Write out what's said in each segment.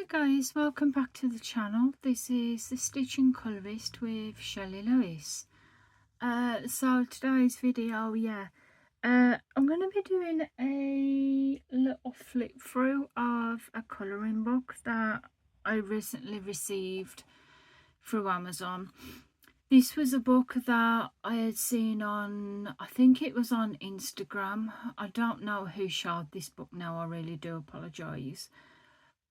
Hi guys, welcome back to the channel. This is the Stitching Colourist with Shelley Lewis. So today's video, I'm going to be doing a little flip through of a colouring book that I recently received through Amazon. This was a book that I had seen on, I think it was on Instagram. I don't know who showed this book now, I really do apologise.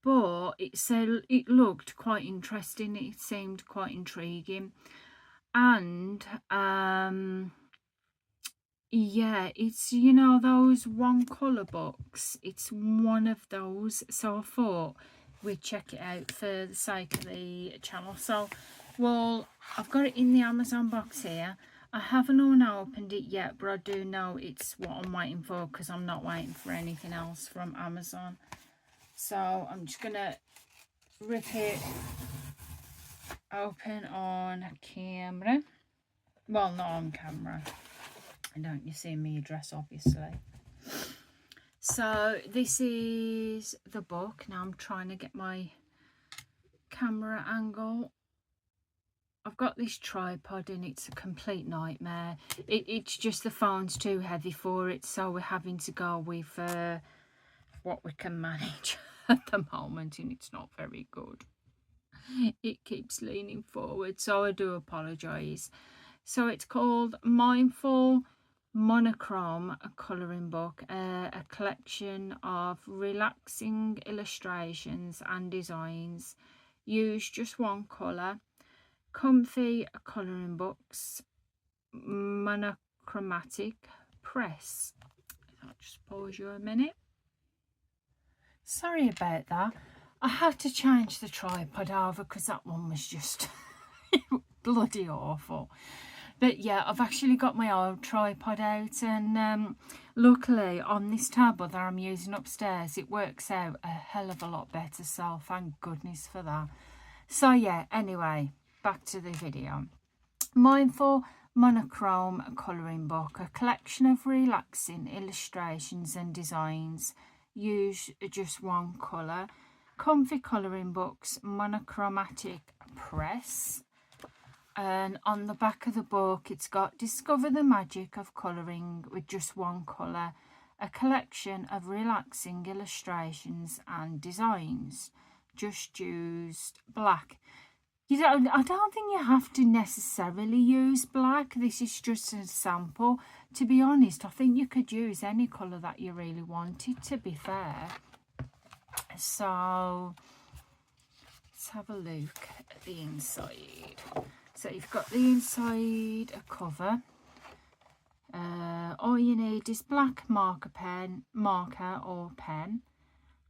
But it said it looked quite interesting, it seemed quite intriguing, and yeah, it's, you know, those one colour books, it's one of those, so I thought we'd check it out for the sake of the channel. So, well, I've got it in the Amazon box here. I haven't opened it yet, but I do know it's what I'm waiting for, because I'm not waiting for anything else from Amazon. So I'm just gonna rip it open on camera. Well, not on camera. Don't you see me address, obviously. So this is the book. Now I'm trying to get my camera angle. I've got this tripod and it's a complete nightmare. It's just the phone's too heavy for it, so we're having to go with what we can manage at the moment, and it's not very good. It keeps leaning forward, so I do apologise. So it's called Mindful Monochrome, a colouring book, a collection of relaxing illustrations and designs. Use just one colour. Comfy colouring books. Monochromatic press. I'll just pause you a minute. Sorry about that. I had to change the tripod over because that one was just bloody awful. But yeah, I've actually got my old tripod out, and luckily on this table that I'm using upstairs, it works out a hell of a lot better, so thank goodness for that. So yeah, anyway, back to the video. Mindful Monochrome colouring book, a collection of relaxing illustrations and designs. Use just one colour. Comfy colouring books, monochromatic press. And on the back of the book it's got discover the magic of colouring with just one colour, a collection of relaxing illustrations and designs. Just used black. I don't think you have to necessarily use black. This is just a sample. To be honest, I think you could use any colour that you really wanted, to be fair. So let's have a look at the inside. So you've got the inside a cover. All you need is black marker or pen.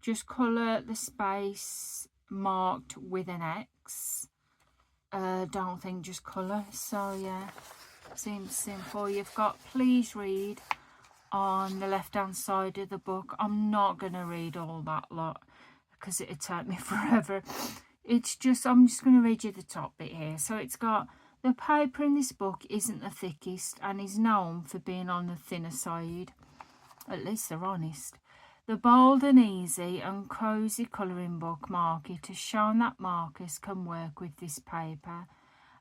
Just colour the space marked with an X. Don't think just colour. So yeah, seems simple. You've got please read on the left hand side of the book. I'm not going to read all that lot because it'd take me forever. It's just, I'm just going to read you the top bit here. So it's got, the paper in this book isn't the thickest and is known for being on the thinner side. At least they're honest. The bold and easy and cosy colouring book market has shown that markers can work with this paper.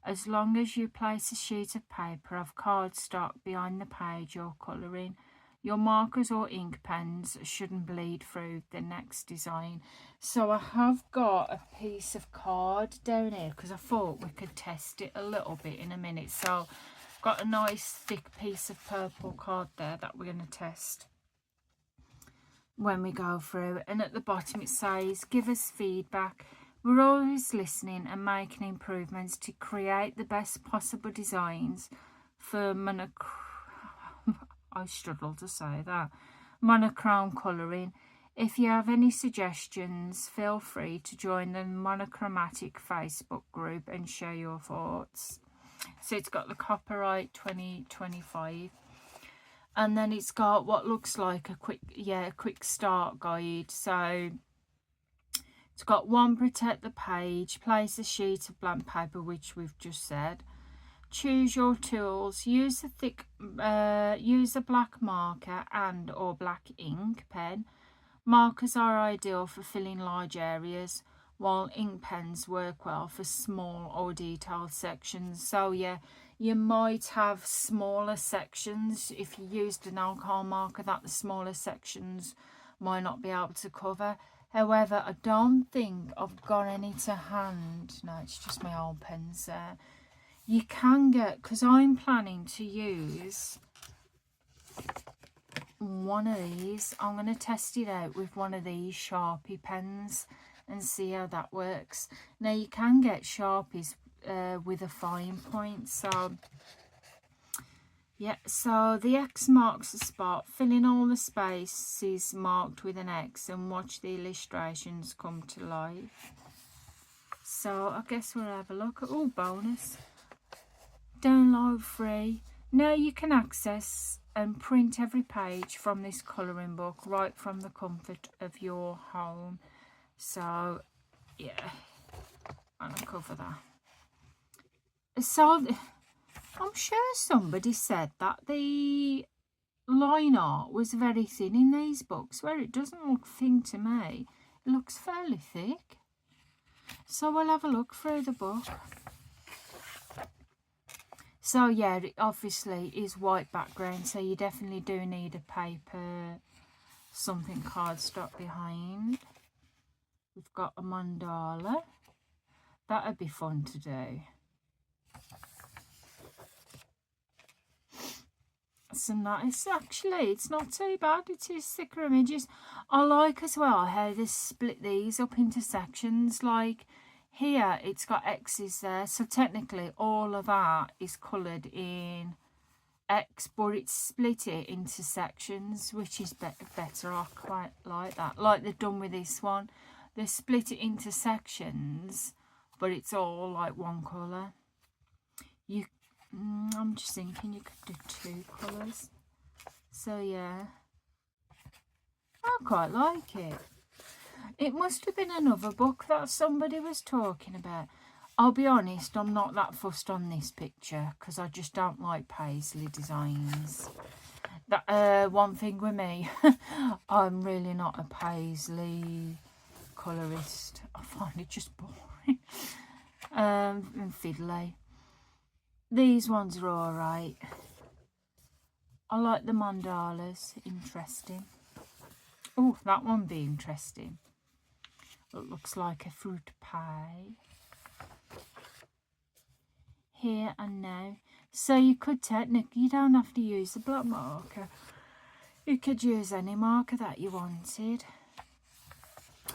As long as you place a sheet of paper of cardstock behind the page you're colouring, your markers or ink pens shouldn't bleed through the next design. So I have got a piece of card down here because I thought we could test it a little bit in a minute. So I've got a nice thick piece of purple card there that we're going to test when we go through. And at the bottom it says, give us feedback. We're always listening and making improvements to create the best possible designs for I struggle to say that. Monochrome colouring. If you have any suggestions, feel free to join the Monochromatic Facebook group and share your thoughts. So it's got the copyright 2025. And then it's got what looks like a quick start guide. So it's got one, protect the page, place a sheet of blank paper, which we've just said. Choose your tools. Use a black marker and or black ink pen. Markers are ideal for filling large areas. while ink pens work well for small or detailed sections. So yeah, you might have smaller sections if you used an alcohol marker that the smaller sections might not be able to cover. However, I don't think I've got any to hand. No, it's just my old pens there. You can get, because I'm planning to use one of these. I'm going to test it out with one of these Sharpie pens and see how that works. Now, you can get Sharpies with a fine point. So, yeah, so the X marks the spot. Fill in all the spaces marked with an X and watch the illustrations come to life. So, I guess we'll have a look. Oh, bonus. Download free. Now you can access and print every page from this colouring book right from the comfort of your home. So, yeah, I'll cover that. So, I'm sure somebody said that the line art was very thin in these books, where it doesn't look thin to me. It looks fairly thick. So we'll have a look through the book. So yeah, it obviously is white background, so you definitely do need a paper, something cardstock behind. We've got a mandala. That'd be fun to do. So nice, actually, it's not too bad. It is thicker images. I like as well how they split these up into sections. Like here, it's got X's there, so technically all of that is coloured in X, but it's split it into sections, which is better. I quite like that. Like they've done with this one, they split it into sections, but it's all like one colour. I'm just thinking you could do 2 colours. So yeah, I quite like it. It must have been another book that somebody was talking about. I'll be honest, I'm not that fussed on this picture because I just don't like paisley designs. That one thing with me, I'm really not a paisley colourist. I find it just boring and fiddly. These ones are alright. I like the mandalas, interesting. Oh, that one be interesting. It looks like a fruit pie. Here and now. So you could technically, you don't have to use the black marker. You could use any marker that you wanted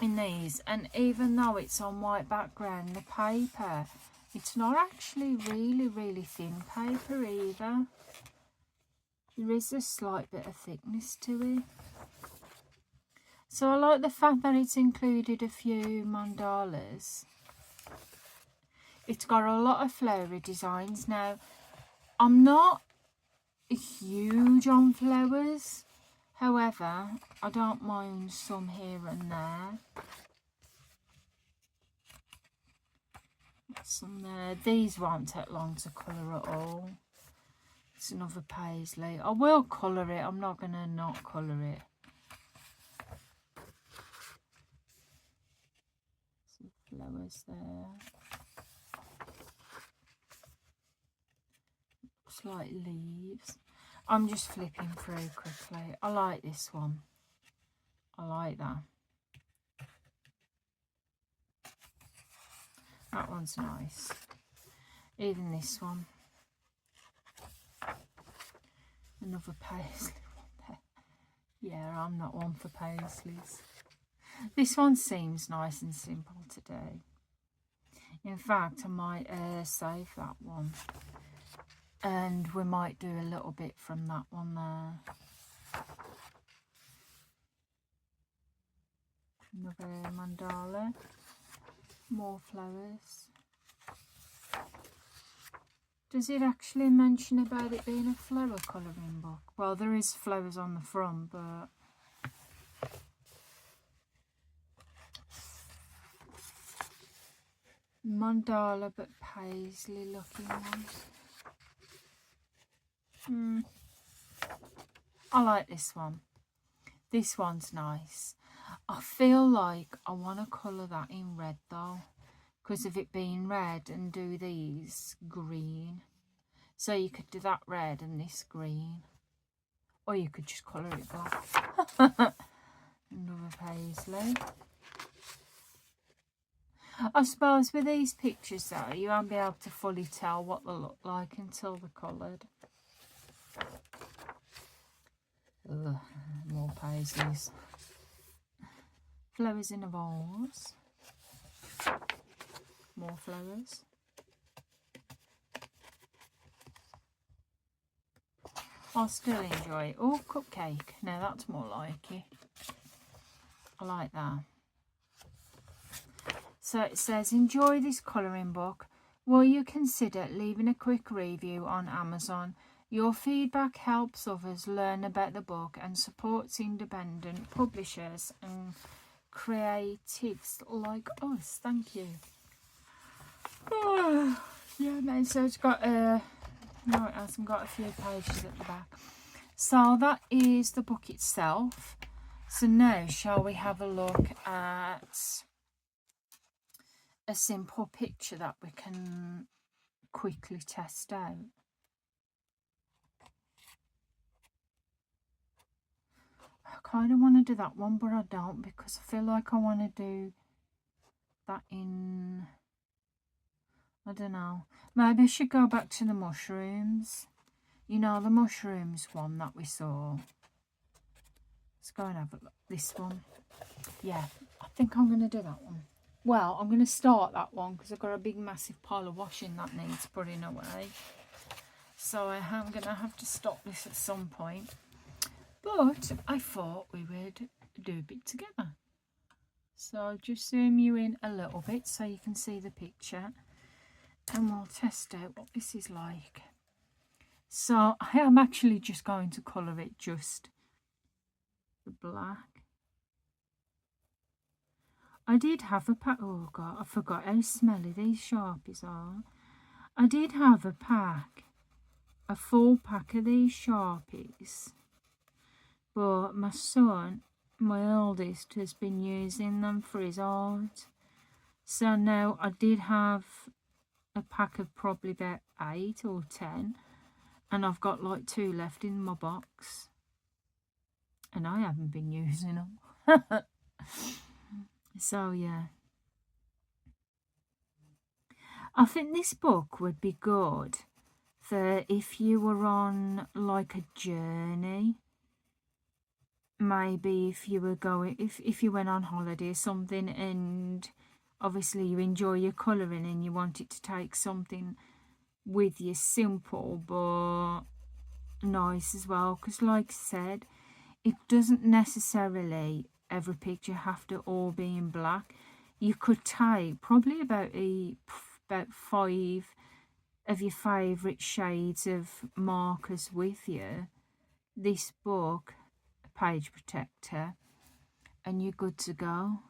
in these. And even though it's on white background, the paper, it's not actually really thin paper either. There is a slight bit of thickness to it. So I like the fact that it's included a few mandalas. It's got a lot of flowery designs. Now, I'm not huge on flowers. However, I don't mind some here and there. Some there. These won't take long to colour at all. It's another paisley. I will colour it. I'm not going to not colour it. Some flowers there. Looks like leaves. I'm just flipping through quickly. I like this one. I like that. That one's nice. Even this one. Another paisley one there. Yeah, I'm not one for paisleys. This one seems nice and simple to do. In fact, I might save that one. And we might do a little bit from that one there. Another mandala. More flowers. Does it actually mention about it being a flower colouring book? Well, there is flowers on the front, but mandala, but paisley looking ones. I like this one. This one's nice. I feel like I want to colour that in red though, because of it being red, and do these green. So you could do that red and this green. Or you could just colour it black. Another paisley. I suppose with these pictures though, you won't be able to fully tell what they look like until they're coloured. Ugh, more paisleys. Flowers in a vase. More flowers. I'll still enjoy it. Oh, cupcake. Now that's more like it. I like that. So it says, enjoy this colouring book. Will you consider leaving a quick review on Amazon? Your feedback helps others learn about the book and supports independent publishers and creatives like us. Thank you. Oh, yeah, man. So it's got no, it hasn't got a few pages at the back. So that is the book itself. So now, shall we have a look at a simple picture that we can quickly test out? I kind of want to do that one, but I don't, because I feel like I want to do that in, I don't know, maybe I should go back to the mushrooms. You know, the mushrooms one that we saw. Let's go and have a look. This one. Yeah, I think I'm going to do that one. Well, I'm going to start that one because I've got a big massive pile of washing that needs putting away. So I am going to have to stop this at some point. But I thought we would do a bit together. So I'll just zoom you in a little bit so you can see the picture. And we'll test out what this is like. So I am actually just going to colour it just the black. I did have a pack. Oh god, I forgot how smelly these Sharpies are. I did have a pack, a full pack of these Sharpies, but my son, my oldest, has been using them for his art. So now I did have a pack of probably about 8 or 10, and I've got like 2 left in my box, and I haven't been using them. So yeah, I think this book would be good for if you were on like a journey. Maybe if you were going, if you went on holiday or something, and obviously you enjoy your colouring and you wanted to take something with you simple but nice as well, because like I said, it doesn't necessarily every picture have to all be in black. You could take probably about 5 of your favourite shades of markers with you, this book, a page protector, and you're good to go.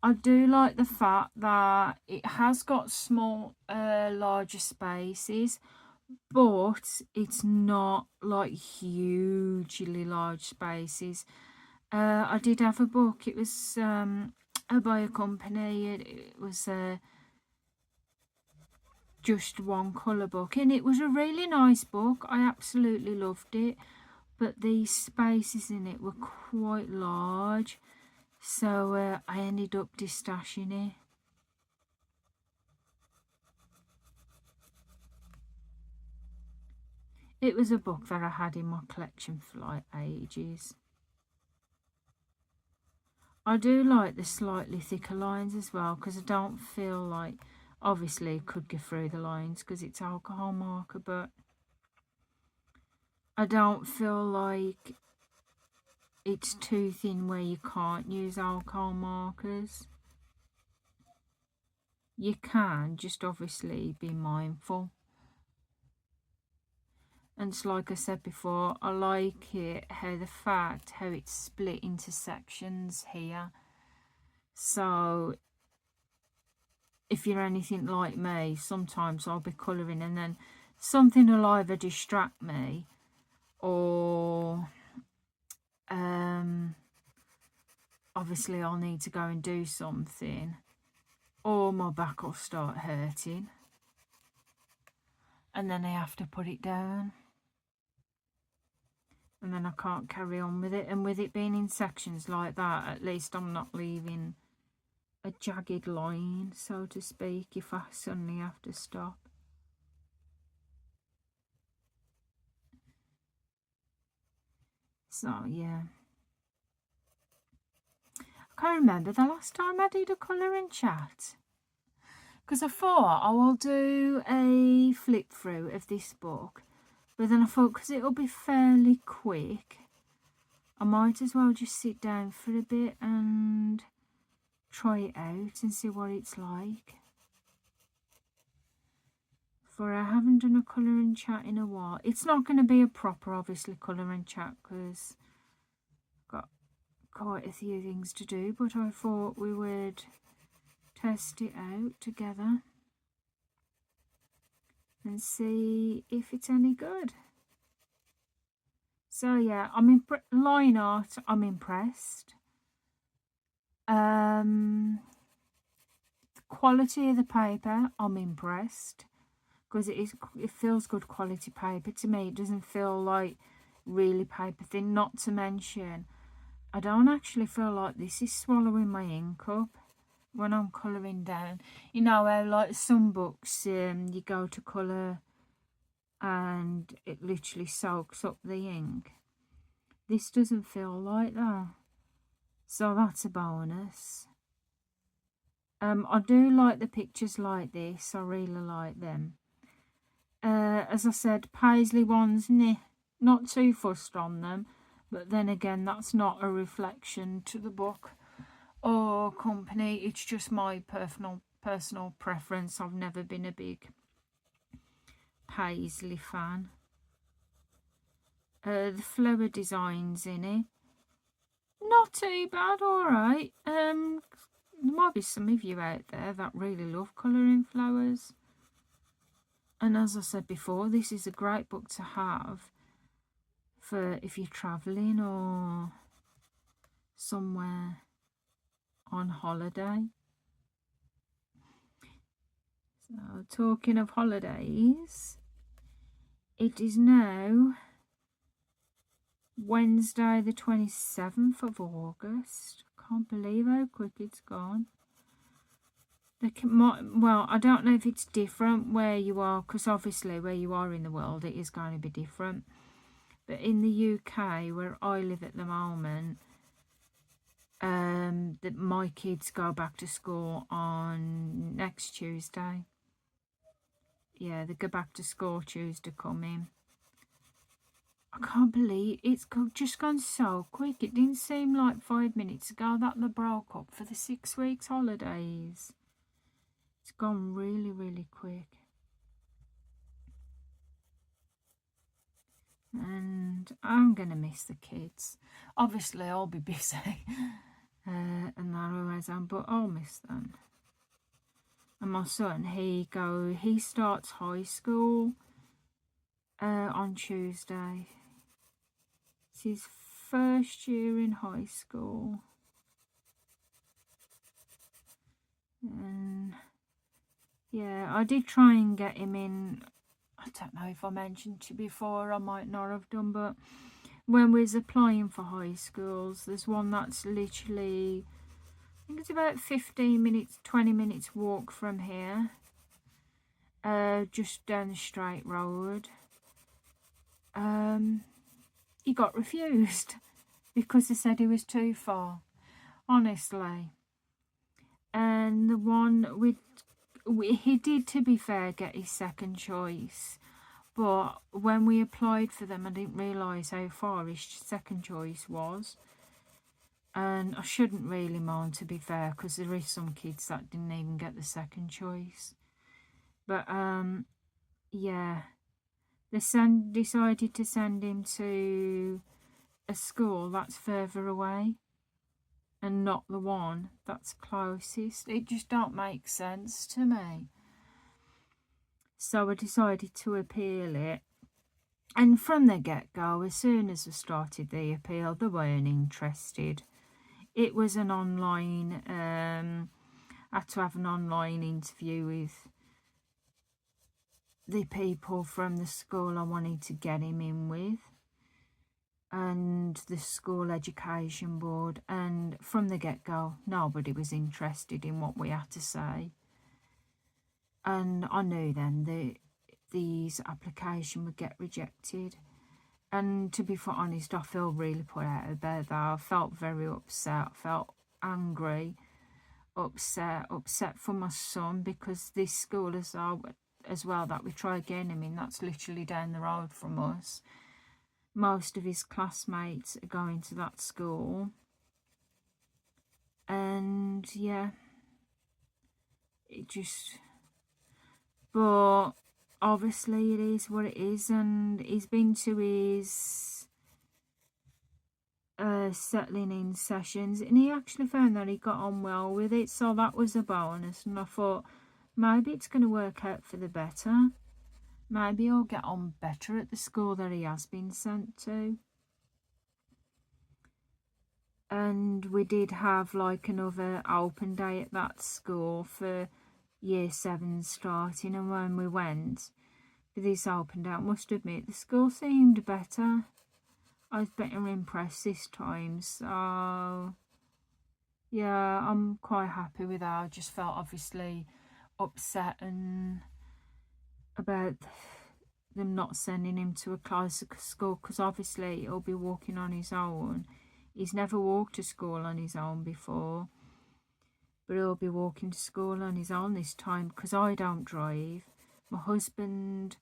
I do like the fact that it has got small, larger spaces, but it's not like hugely large spaces. I did have a book. It was by a company. It was just one colour book, and it was a really nice book. I absolutely loved it, but the spaces in it were quite large, so I ended up destashing it. It was a book that I had in my collection for like ages. I do like the slightly thicker lines as well, because I don't feel like, obviously it could go through the lines because it's alcohol marker, but I don't feel like it's too thin where you can't use alcohol markers. You can, just obviously be mindful. And it's like I said before, I like it how it's split into sections here. So if you're anything like me, sometimes I'll be colouring and then something will either distract me, or obviously I'll need to go and do something, or my back will start hurting and then I have to put it down and then I can't carry on with it. And with it being in sections like that, at least I'm not leaving a jagged line, so to speak, if I suddenly have to stop. So yeah, I can't remember the last time I did a colour and chat, because I thought I will do a flip through of this book, but then I thought because it'll be fairly quick, I might as well just sit down for a bit and try it out and see what it's like. For I haven't done a colour and chat in a while. It's not going to be a proper, obviously, colour and chat because I've got quite a few things to do, but I thought we would test it out together and see if it's any good. So yeah, line art, I'm impressed. The quality of the paper, I'm impressed, because it feels good quality paper to me. It doesn't feel like really paper thin. Not to mention, I don't actually feel like this is swallowing my ink up when I'm colouring down. You know how like some books you go to colour and it literally soaks up the ink. This doesn't feel like that, so that's a bonus. I do like the pictures like this. I really like them. As I said, Paisley ones, not too fussed on them, but then again, that's not a reflection to the book or company. It's just my personal preference. I've never been a big Paisley fan. The flower designs in it, not too bad, alright. There might be some of you out there that really love colouring flowers. And as I said before, this is a great book to have for if you're travelling or somewhere on holiday. So, talking of holidays, it is now Wednesday the 27th of August. Can't believe how quick it's gone. Well, I don't know if it's different where you are, because obviously where you are in the world it is going to be different. But in the UK, where I live at the moment, that my kids go back to school on next Tuesday. Yeah, they go back to school Tuesday coming. I can't believe it's just gone so quick. It didn't seem like 5 minutes ago that they broke up for the 6 weeks holidays. It's gone really, really quick. And I'm going to miss the kids. Obviously, I'll be busy. And that always am, but I'll miss them. And my son, he starts high school on Tuesday. It's his first year in high school. And yeah, I did try and get him in. I don't know if I mentioned to you before, I might not have done, but when we was applying for high schools, there's one that's literally, I think it's about 15 minutes, 20 minutes walk from here, just down the straight road. He got refused because they said he was too far, honestly. And the one he did, to be fair, get his second choice, but when we applied for them, I didn't realise how far his second choice was. And I shouldn't really mind, to be fair, because there is some kids that didn't even get the second choice. But yeah, they decided to send him to a school that's further away and not the one that's closest. It just don't make sense to me. So I decided to appeal it, And from the get-go, as soon as I started the appeal, they weren't interested. It was an online, I had to have an online interview with the people from the school I wanted to get him in with, and the school education board, and from the get-go nobody was interested in what we had to say. And I knew then that these application would get rejected. And to be honest, I feel really put out of bed though. I felt very upset, felt angry, upset for my son, because this school as well that we try again, I mean, that's literally down the road from us. Most of his classmates are going to that school. And yeah, it just, but obviously it is what it is. And he's been to his settling in sessions, and he actually found that he got on well with it, so that was a bonus. And I thought, maybe it's going to work out for the better. Maybe he'll get on better at the school that he has been sent to. And we did have like another open day at that school for year 7 starting, and when we went for this open day, I must admit the school seemed better. I was better impressed this time, so yeah, I'm quite happy with that. I just felt obviously upset and about them not sending him to a classical school, because obviously he'll be walking on his own. He's never walked to school on his own before, but he'll be walking to school on his own this time, because I don't drive. My husband,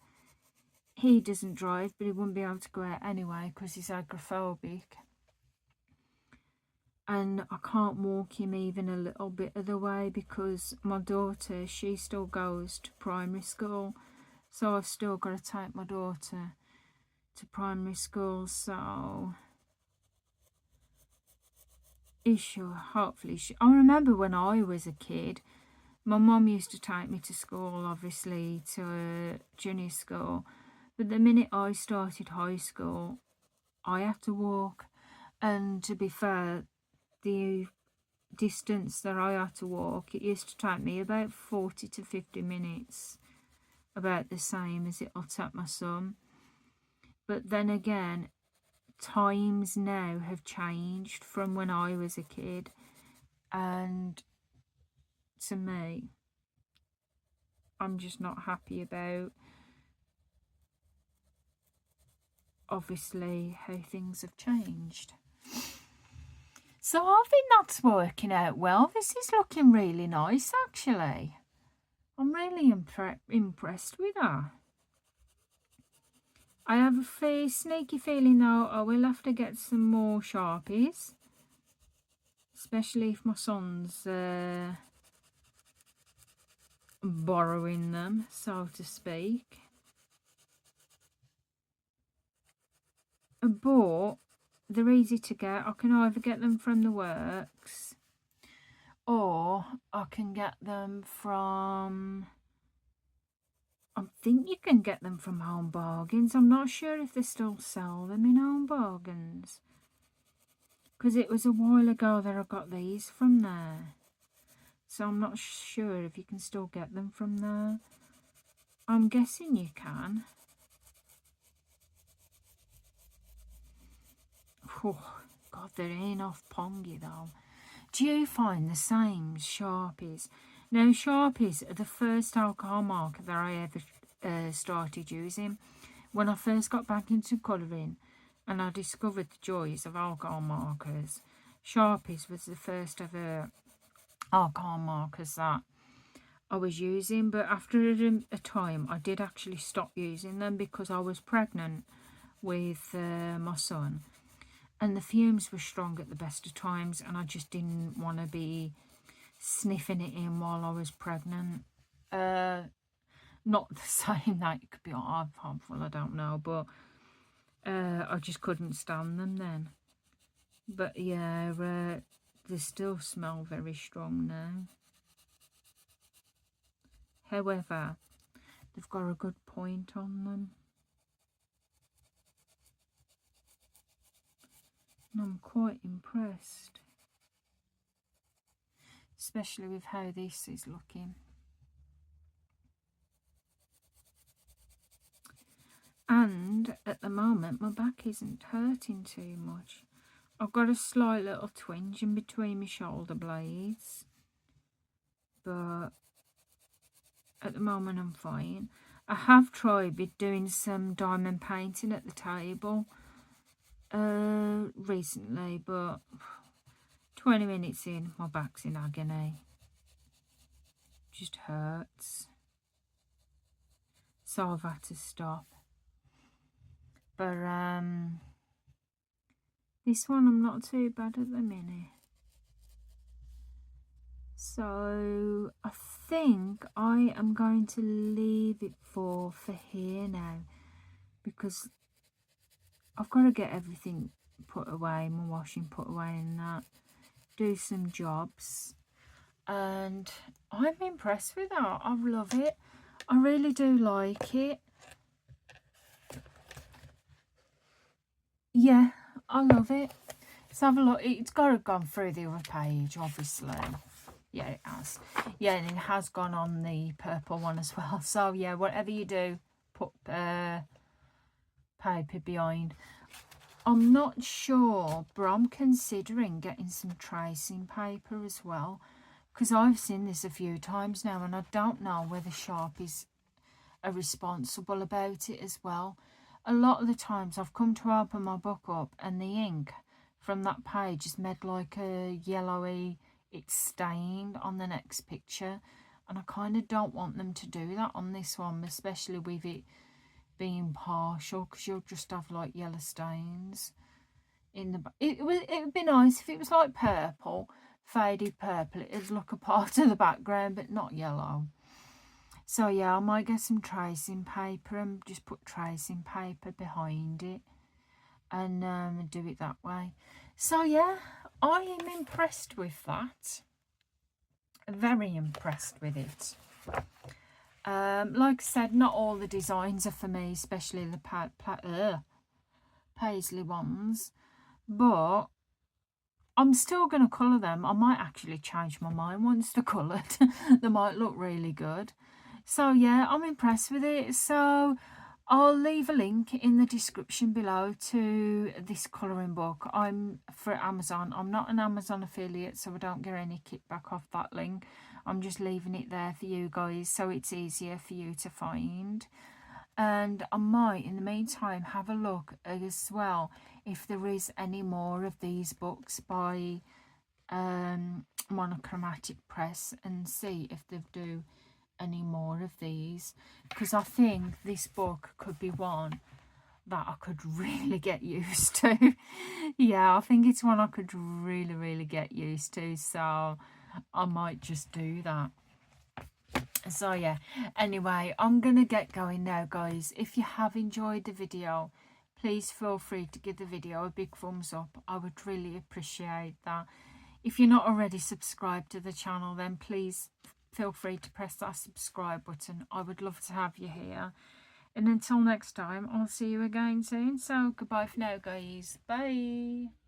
he doesn't drive, but he wouldn't be able to go out anyway because he's agoraphobic. And I can't walk him even a little bit of the way, because my daughter, she still goes to primary school, so I've still got to take my daughter to primary school. So hopefully I remember when I was a kid, my mum used to take me to school, obviously to junior school, but the minute I started high school I had to walk. And to be fair, the distance that I had to walk, it used to take me about 40 to 50 minutes, about the same as it'll take my son. But then again, times now have changed from when I was a kid, and to me, I'm just not happy about obviously how things have changed. So I think that's working out well. This is looking really nice, actually. I'm really impressed with that. I have a sneaky feeling though I will have to get some more Sharpies, especially if my son's borrowing them, so to speak. But they're easy to get. I can either get them from the works, or I can get them from, I think you can get them from Home Bargains. I'm not sure if they still sell them in Home Bargains, because it was a while ago that I got these from there. So I'm not sure if you can still get them from there. I'm guessing you can. Oh, God, they're enough pongy though. Do you find the same Sharpies? Now, Sharpies are the first alcohol marker that I ever started using. When I first got back into colouring and I discovered the joys of alcohol markers, Sharpies was the first ever alcohol markers that I was using. But after a time I did actually stop using them, because I was pregnant with my son, and the fumes were strong at the best of times, and I just didn't want to be sniffing it in while I was pregnant. Not saying that it could be harmful, I don't know, but I just couldn't stand them then. But yeah, they still smell very strong now. However, they've got a good point on them. And I'm quite impressed, especially with how this is looking. And at the moment my back isn't hurting too much. I've got a slight little twinge in between my shoulder blades, but at the moment I'm fine. I have tried with doing some diamond painting at the table recently, but 20 minutes in, my back's in agony. Just hurts. So I've had to stop. But this one I'm not too bad at the minute. So I think I am going to leave it for here now, because I've got to get everything put away, my washing put away and that, do some jobs, and I'm impressed with that. I love it. I really do like it. Yeah, I love it. Let's have a look. It's got to have gone through the other page, obviously. Yeah, it has. Yeah, and it has gone on the purple one as well. So, yeah, whatever you do, put paper behind. I'm not sure, but I'm considering getting some tracing paper as well, because I've seen this a few times now, and I don't know whether Sharpies are responsible about it as well. A lot of the times I've come to open my book up and the ink from that page is made like a yellowy, it's stained on the next picture, and I kind of don't want them to do that on this one, especially with it being partial, because you'll just have like yellow stains in the it would be nice if it was like purple, faded purple. It'd look a part of the background but not yellow. So yeah, I might get some tracing paper and just put tracing paper behind it and do it that way. So yeah, I am impressed with that. Very impressed with it. Like I said, not all the designs are for me, especially the paisley ones, but I'm still going to colour them. I might actually change my mind once they're coloured. They might look really good. So yeah, I'm impressed with it. So I'll leave a link in the description below to this colouring book. I'm for Amazon. I'm not an Amazon affiliate, so I don't get any kickback off that link. I'm just leaving it there for you guys so it's easier for you to find. And I might in the meantime have a look as well if there is any more of these books by Monochromatic Press, and see if they do any more of these, because I think this book could be one that I could really get used to. Yeah, I think it's one I could really get used to, so I might just do that. So yeah, anyway, I'm gonna get going now, guys. If you have enjoyed the video, please feel free to give the video a big thumbs up. I would really appreciate that. If you're not already subscribed to the channel, then please feel free to press that subscribe button. I would love to have you here. And until next time, I'll see you again soon. So goodbye for now, guys. Bye.